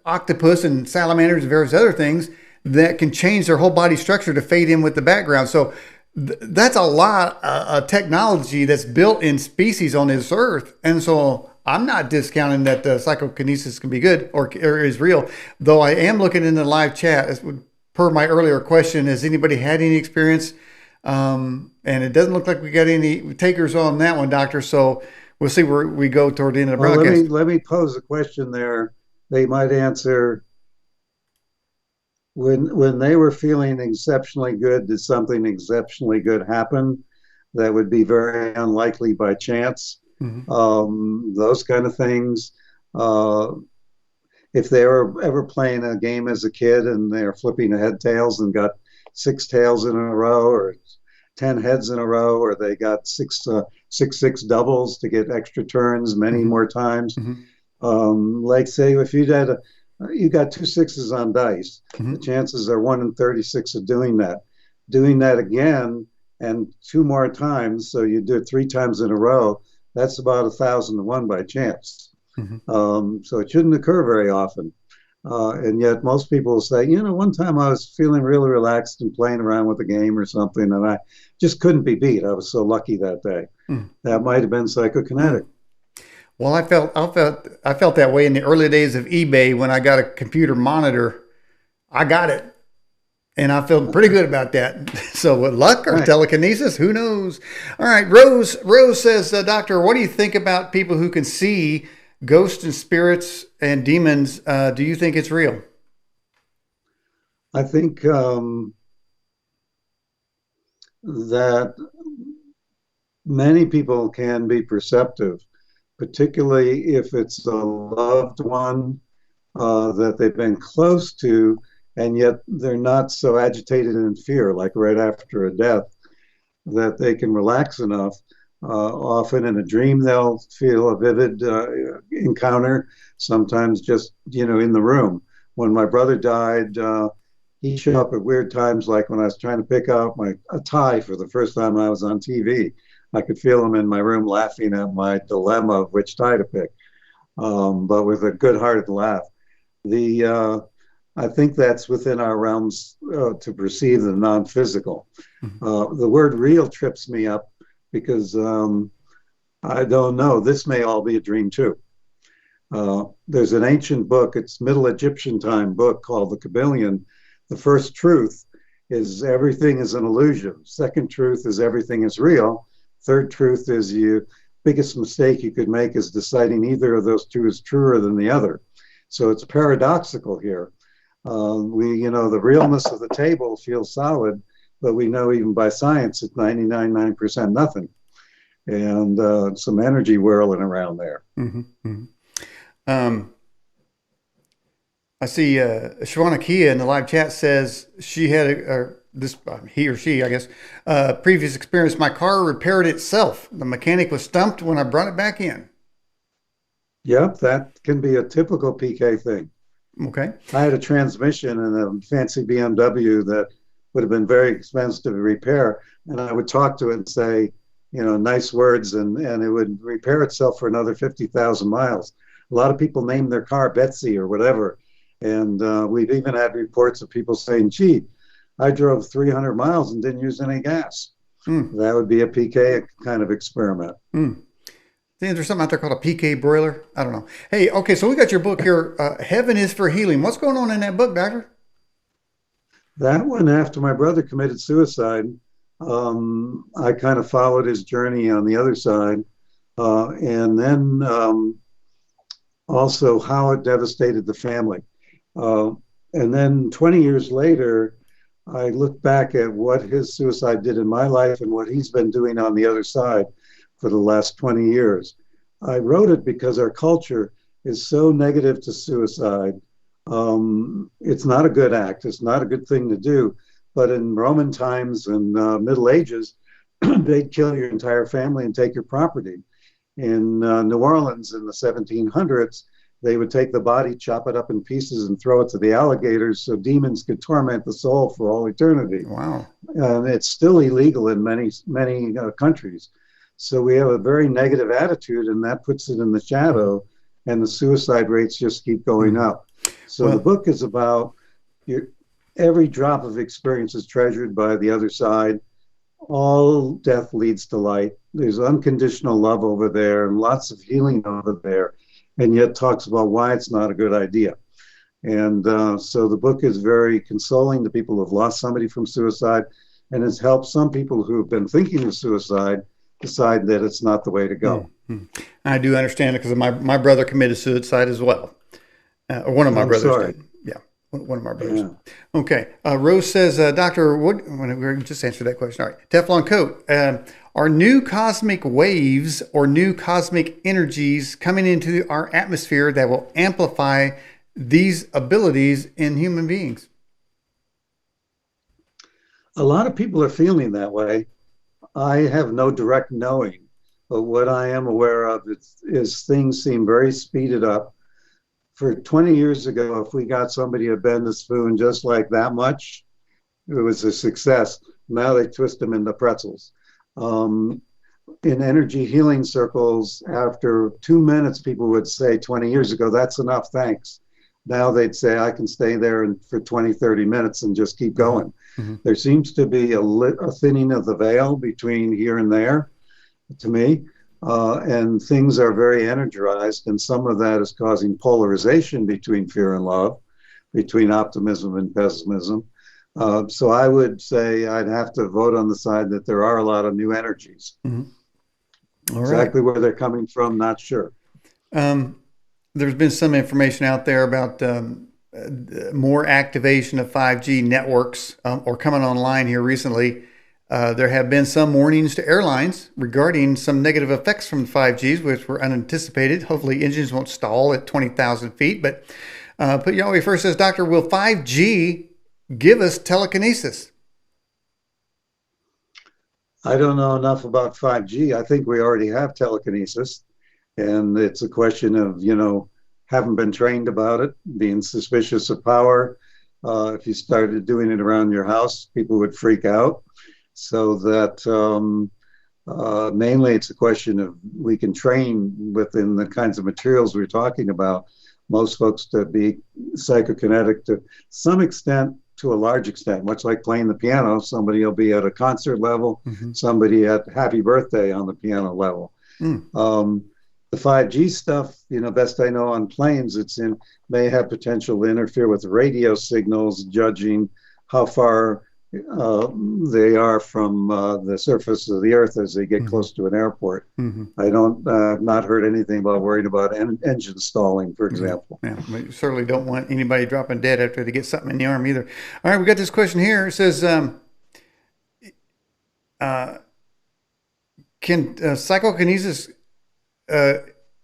octopus and salamanders and various other things that can change their whole body structure to fade in with the background. So that's a lot of technology that's built in species on this earth, and so I'm not discounting that psychokinesis can be good or is real, though I am looking in the live chat. As per my earlier question, has anybody had any experience? And it doesn't look like we got any takers on that one, Doctor. So we'll see where we go toward the end of the broadcast. Let me pose a question there. They might answer. When they were feeling exceptionally good, did something exceptionally good happen that would be very unlikely by chance? Those kind of things. If they were ever playing a game as a kid and they're flipping head tails and got 6 tails in a row or 10 heads in a row, or they got 6 doubles to get extra turns many more times. Like say if you got 2 6s on dice, the chances are 1 in 36 of doing that. Doing that again and 2 more times, so you do it 3 times in a row. That's about 1,000 to 1 by chance. So it shouldn't occur very often. And yet most people will say, one time I was feeling really relaxed and playing around with a game or something, and I just couldn't be beat. I was so lucky that day. That might have been psychokinetic. Well, I felt that way in the early days of eBay when I got a computer monitor. I got it. And I feel pretty good about that. So with luck or telekinesis, who knows? All right, Rose says, Doctor, what do you think about people who can see ghosts and spirits and demons? Do you think it's real? I think that many people can be perceptive, particularly if it's a loved one that they've been close to, and yet they're not so agitated in fear, like right after a death, that they can relax enough. Often in a dream, they'll feel a vivid encounter, sometimes just, in the room. When my brother died, he showed up at weird times, like when I was trying to pick out a tie for the first time I was on TV. I could feel him in my room laughing at my dilemma of which tie to pick, but with a good-hearted laugh. The I think that's within our realms to perceive the non-physical. The word real trips me up because I don't know. This may all be a dream too. There's an ancient book, it's Middle Egyptian time book called the Kabbalion. The first truth is everything is an illusion. Second truth is everything is real. Third truth is biggest mistake you could make is deciding either of those two is truer than the other. So it's paradoxical here. The realness of the table feels solid, but we know even by science it's 99.9% nothing, and some energy whirling around there. Mm-hmm. Mm-hmm. I see Shwana Kia in the live chat says she had he or she, I guess, previous experience. My car repaired itself. The mechanic was stumped when I brought it back in. Yep, that can be a typical PK thing. Okay. I had a transmission in a fancy BMW that would have been very expensive to repair, and I would talk to it and say, nice words, and it would repair itself for another 50,000 miles. A lot of people name their car Betsy or whatever, and we've even had reports of people saying, gee, I drove 300 miles and didn't use any gas. That would be a PK kind of experiment. Think there's something out there called a PK broiler? I don't know. Hey, okay, so we got your book here, Heaven is for Healing. What's going on in that book, Doctor? That one, after my brother committed suicide, I kind of followed his journey on the other side. And then also how it devastated the family. And then 20 years later, I look back at what his suicide did in my life and what he's been doing on the other side for the last 20 years. I wrote it because our culture is so negative to suicide. It's not a good act. It's not a good thing to do. But in Roman times and Middle Ages, they'd kill your entire family and take your property. In New Orleans in the 1700s, they would take the body, chop it up in pieces, and throw it to the alligators so demons could torment the soul for all eternity. Wow. And it's still illegal in many countries. So we have a very negative attitude, and that puts it in the shadow, and the suicide rates just keep going up. So the book is about every drop of experience is treasured by the other side. All death leads to light. There's unconditional love over there and lots of healing over there, and yet talks about why it's not a good idea. And so the book is very consoling to people who have lost somebody from suicide, and has helped some people who have been thinking of suicide decide that it's not the way to go. Mm-hmm. I do understand it because my brother committed suicide as well. Or one of my brothers did. Yeah, one of my brothers. Yeah. Okay. Rose says, Doctor, we're just answer that question. All right. Teflon coat. Are new cosmic waves or new cosmic energies coming into our atmosphere that will amplify these abilities in human beings? A lot of people are feeling that way. I have no direct knowing, but what I am aware of is things seem very speeded up. For 20 years ago, if we got somebody to bend a spoon just like that much, it was a success. Now they twist them into pretzels. In energy healing circles, after 2 minutes, people would say 20 years ago, that's enough, thanks. Now they'd say, I can stay there for 20, 30 minutes and just keep going. Mm-hmm. There seems to be a thinning of the veil between here and there, to me. And things are very energized, and some of that is causing polarization between fear and love, between optimism and pessimism. So I would say I'd have to vote on the side that there are a lot of new energies. Mm-hmm. All right. Exactly where they're coming from, not sure. There's been some information out there about more activation of 5G networks or coming online here recently. There have been some warnings to airlines regarding some negative effects from 5Gs, which were unanticipated. Hopefully, engines won't stall at 20,000 feet. But Put Yahweh First says, Doctor, will 5G give us telekinesis? I don't know enough about 5G. I think we already have telekinesis, and it's a question of, haven't been trained about it, being suspicious of power. If you started doing it around your house, people would freak out. So that mainly it's a question of we can train within the kinds of materials we're talking about. Most folks to be psychokinetic to some extent, to a large extent, much like playing the piano. Somebody will be at a concert level, somebody at happy birthday on the piano level. The 5G stuff, best I know on planes, may have potential to interfere with radio signals, judging how far they are from the surface of the earth as they get close to an airport. I don't, not heard anything about worried about engine stalling, for example. Yeah, we certainly don't want anybody dropping dead after they get something in the arm either. All right, we got this question here. It says, can psychokinesis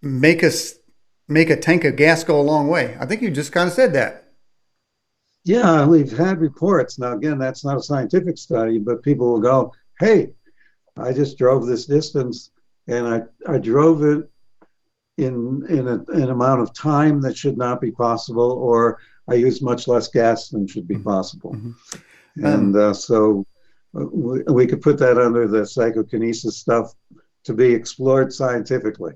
make a tank of gas go a long way? I think you just kind of said that. Yeah, we've had reports. Now, again, that's not a scientific study, but people will go, hey, I just drove this distance and I drove it in an amount of time that should not be possible, or I used much less gas than should be possible. And so we could put that under the psychokinesis stuff to be explored scientifically.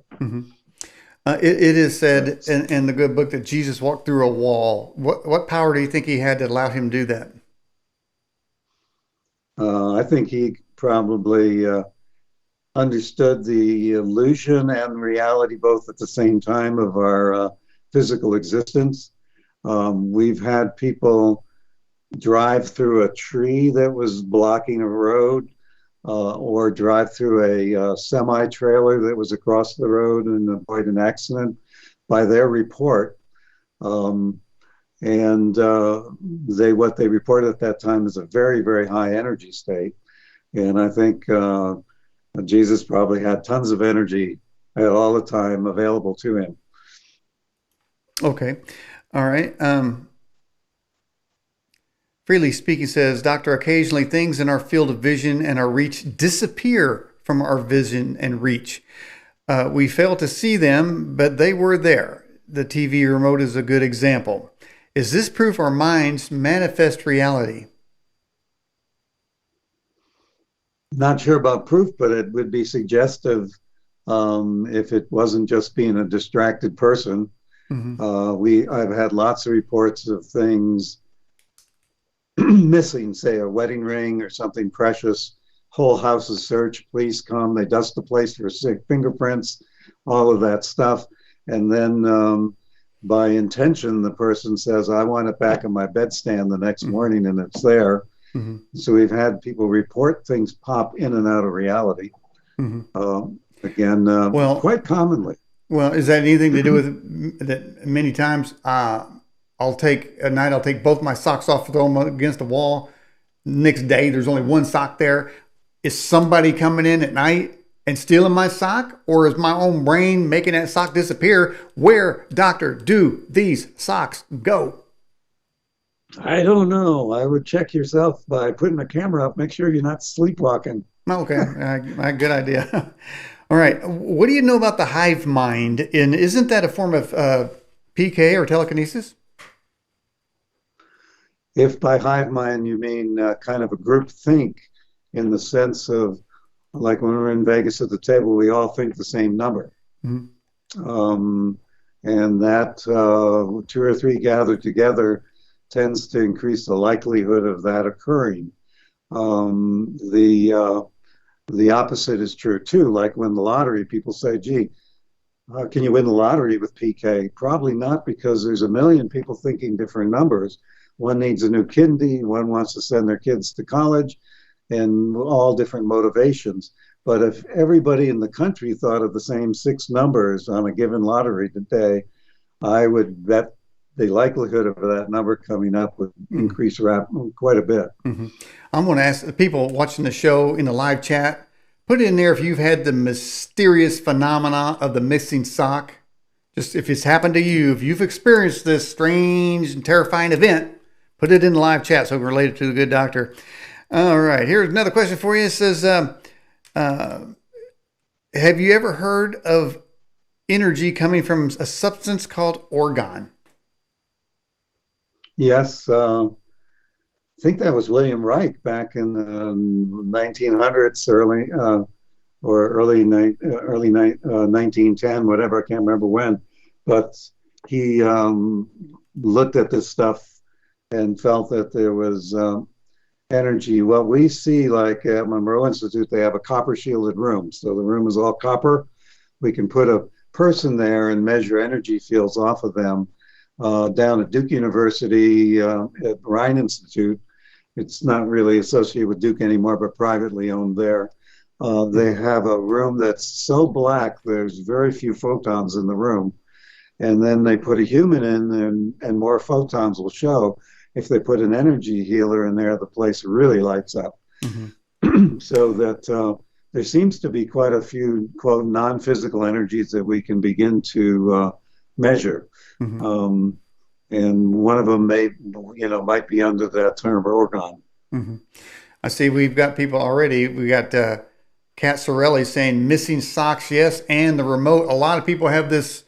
It is said in the good book that Jesus walked through a wall. What power do you think he had that allowed him to do that? I think he probably understood the illusion and reality both at the same time of our physical existence. We've had people drive through a tree that was blocking a road, or drive through a semi-trailer that was across the road and avoid an accident by their report. What they reported at that time is a very, very high energy state. And I think Jesus probably had tons of energy at all the time available to him. Okay. All right. Freely Speaking says, Doctor, occasionally things in our field of vision and our reach disappear from our vision and reach. We fail to see them, but they were there. The TV remote is a good example. Is this proof our minds manifest reality? Not sure about proof, but it would be suggestive if it wasn't just being a distracted person. I've had lots of reports of things missing, say a wedding ring or something precious. Whole house is searched, police come, they dust the place for fingerprints, all of that stuff. And then by intention, the person says, I want it back in my bedstand the next morning, and it's there. So we've had people report things pop in and out of reality. Quite commonly. Well, is that anything to do with that? Many times I'll take both my socks off, throw them against the wall. Next day, there's only one sock there. Is somebody coming in at night and stealing my sock? Or is my own brain making that sock disappear? Where, doctor, do these socks go? I don't know. I would check yourself by putting a camera up. Make sure you're not sleepwalking. Okay, good idea. All right. What do you know about the hive mind? And isn't that a form of PK or telekinesis? If by hive mind you mean kind of a group think, in the sense of, like when we're in Vegas at the table, we all think the same number. And that 2 or 3 gathered together tends to increase the likelihood of that occurring. The opposite is true too. Like when the lottery, people say, gee, can you win the lottery with PK? Probably not, because there's a million people thinking different numbers. One needs a new kidney, one wants to send their kids to college, and all different motivations. But if everybody in the country thought of the same 6 numbers on a given lottery today, I would bet the likelihood of that number coming up would increase quite a bit. Mm-hmm. I'm going to ask the people watching the show in the live chat, put in there if you've had the mysterious phenomena of the missing sock. Just if it's happened to you, if you've experienced this strange and terrifying event, put it in the live chat so we can relate it to the good doctor. All right, here's another question for you. It says, have you ever heard of energy coming from a substance called orgone? Yes, I think that was William Reich back in the 1900s, early 1910, whatever, I can't remember when. But he looked at this stuff and felt that there was energy. What we see, like at Monroe Institute, they have a copper shielded room. So the room is all copper. We can put a person there and measure energy fields off of them. Down at Duke University, at Rhine Institute, it's not really associated with Duke anymore, but privately owned there. They have a room that's so black, there's very few photons in the room. And then they put a human in, and more photons will show. If they put an energy healer in there, the place really lights up. Mm-hmm. So that there seems to be quite a few, quote, non-physical energies that we can begin to measure. Mm-hmm. And one of them might be under that term orgone. Mm-hmm. I see we've got people already. We got Kat Sorelli saying missing socks, yes, and the remote. A lot of people have this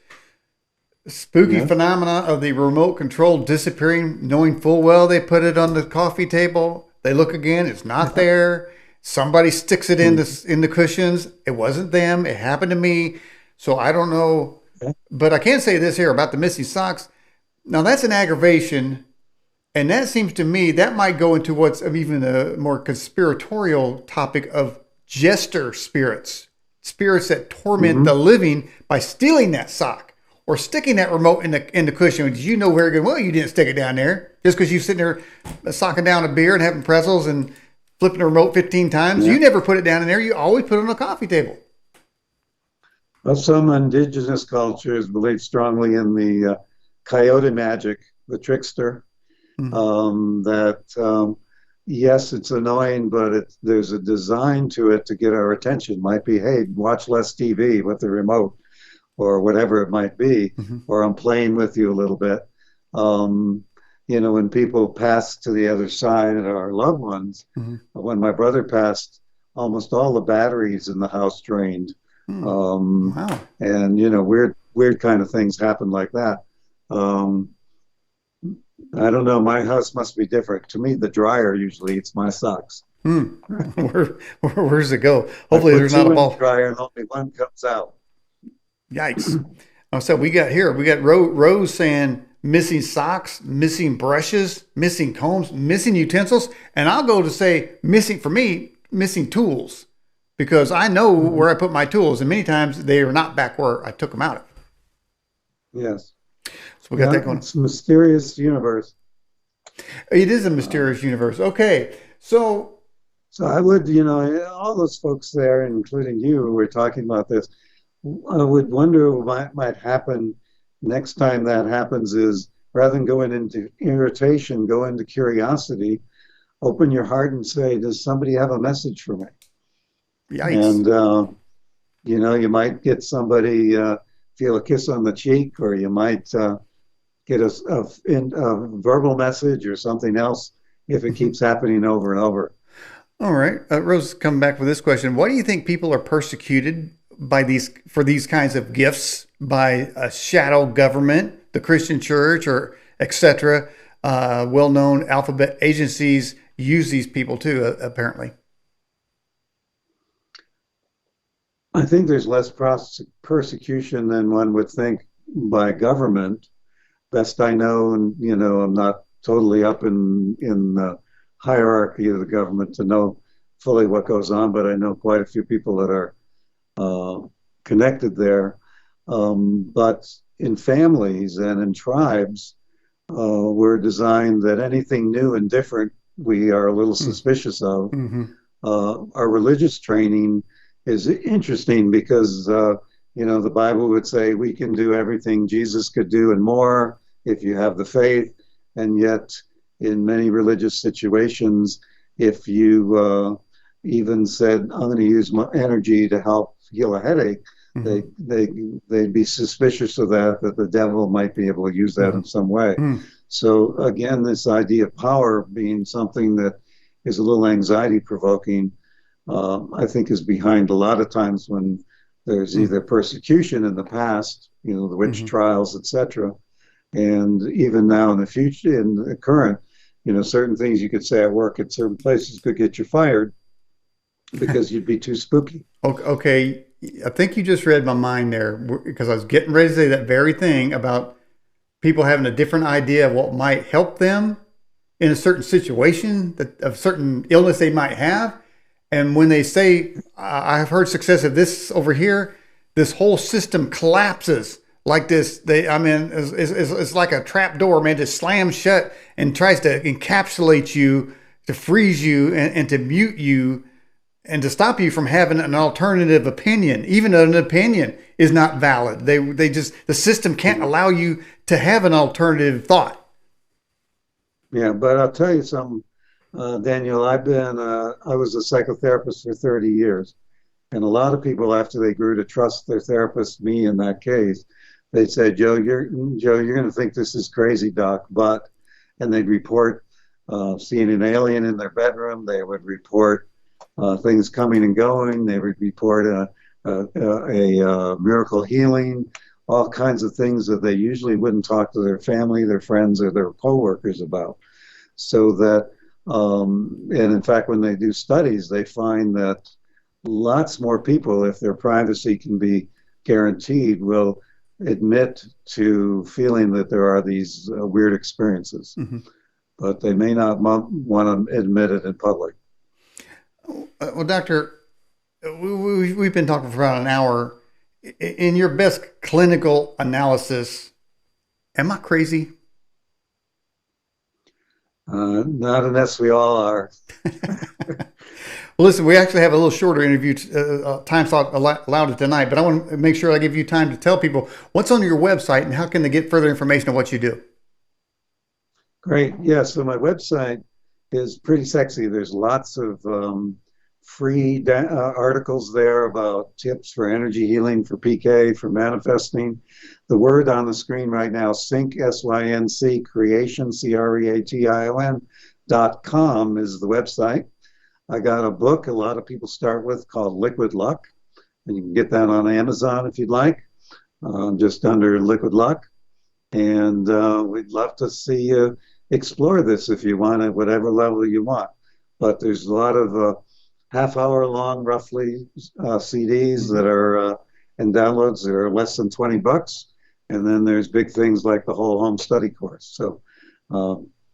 spooky phenomena of the remote control disappearing, knowing full well they put it on the coffee table. They look again, it's not there. Somebody sticks it in the cushions. It wasn't them. It happened to me. So I don't know. But I can say this here about the missing socks. Now that's an aggravation. And that seems to me that might go into what's even a more conspiratorial topic of jester spirits, spirits that torment the living by stealing that sock or sticking that remote in the cushion. Did you know very good? Well, you didn't stick it down there just because you're sitting there socking down a beer and having pretzels and flipping the remote 15 times. You never put it down in there. You always put it on the coffee table. Well, some indigenous cultures believe strongly in the coyote magic, the trickster. Yes, it's annoying, but there's a design to it to get our attention. Might be, hey, watch less TV with the remote, or whatever it might be, or I'm playing with you a little bit. When people pass to the other side, our loved ones, when my brother passed, almost all the batteries in the house drained. Wow. And, weird kind of things happen like that. I don't know. My house must be different. To me, the dryer usually eats my socks. Where's it go? Hopefully there's not a ball. Dryer and only one comes out. Yikes. So we got Rose saying missing socks, missing brushes, missing combs, missing utensils. And I'll go to say missing tools, because I know where I put my tools. And many times they are not back where I took them out of. Yes. So we got that going. It's a mysterious universe. It is a mysterious universe. Okay. So I would, all those folks there, including you, who were talking about this, I would wonder what might happen next time that happens is, rather than going into irritation, go into curiosity, open your heart and say, does somebody have a message for me? Yikes. And, you might get somebody feel a kiss on the cheek, or you might get a verbal message or something else if it keeps happening over and over. All right. Rose, come back with this question. Why do you think people are persecuted for these kinds of gifts by a shadow government, the Christian church, or etc.? Well-known alphabet agencies use these people too, apparently. I think there's less persecution than one would think by government. Best I know, and I'm not totally up in the hierarchy of the government to know fully what goes on, but I know quite a few people that are connected there. But in families and in tribes, we're designed that anything new and different we are a little suspicious of. Our religious training is interesting because, the Bible would say we can do everything Jesus could do and more, if you have the faith. And yet, in many religious situations, if you even said, "I'm going to use my energy to help heal a headache," Mm-hmm. they'd be suspicious of that the devil might be able to use that in some way. Mm-hmm. So again, this idea of power being something that is a little anxiety provoking, I think is behind a lot of times when there's either persecution in the past, the witch Mm-hmm. trials, etc., and even now in the future, in the current, certain things you could say at work at certain places could get you fired because you'd be too spooky. Okay, I think you just read my mind there because I was getting ready to say that very thing about people having a different idea of what might help them in a certain situation, that of certain illness they might have. And when they say, I've heard success of this over here, this whole system collapses like this. It's like a trap door, man, just slams shut and tries to encapsulate you, to freeze you, and to mute you, and to stop you from having an alternative opinion. Even an opinion is not valid. The system can't allow you to have an alternative thought. Yeah, but I'll tell you something, Daniel. I was a psychotherapist for 30 years. And a lot of people, after they grew to trust their therapist, me in that case, they said, you're going to think this is crazy, doc, but," and they'd report seeing an alien in their bedroom. They would report things coming and going. They would report a miracle healing, all kinds of things that they usually wouldn't talk to their family, their friends, or their coworkers about. So that, and in fact, when they do studies, they find that lots more people, if their privacy can be guaranteed, will admit to feeling that there are these weird experiences, Mm-hmm. but they may not want to admit it in public. Well, Doctor, we've been talking for about an hour. In your best clinical analysis, am I crazy? Not unless we all are. Well, listen, we actually have a little shorter interview time slot allowed tonight, but I want to make sure I give you time to tell people what's on your website and how can they get further information on what you do. Great. Yeah, so my website is pretty sexy. There's lots of free articles there about tips for energy healing, for PK, for manifesting. The word on the screen right now, sync, SYNC, creation, CREATION.com is the website. I got a book a lot of people start with called Liquid Luck, and you can get that on Amazon if you'd like, just under Liquid Luck. And we'd love to see you explore this if you want at whatever level you want. But there's a lot of half-hour long, roughly, CDs that are and downloads that are less than $20. And then there's big things like the whole home study course. So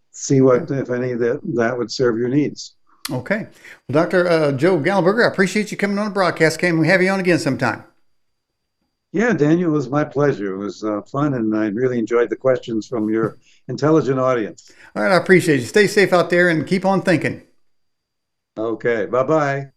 see what, if any, that would serve your needs. Okay. Well, Dr. Joe Gallenberger, I appreciate you coming on the broadcast. Can we have you on again sometime? Yeah, Daniel, it was my pleasure. It was fun, and I really enjoyed the questions from your intelligent audience. All right, I appreciate you. Stay safe out there and keep on thinking. Okay, bye-bye.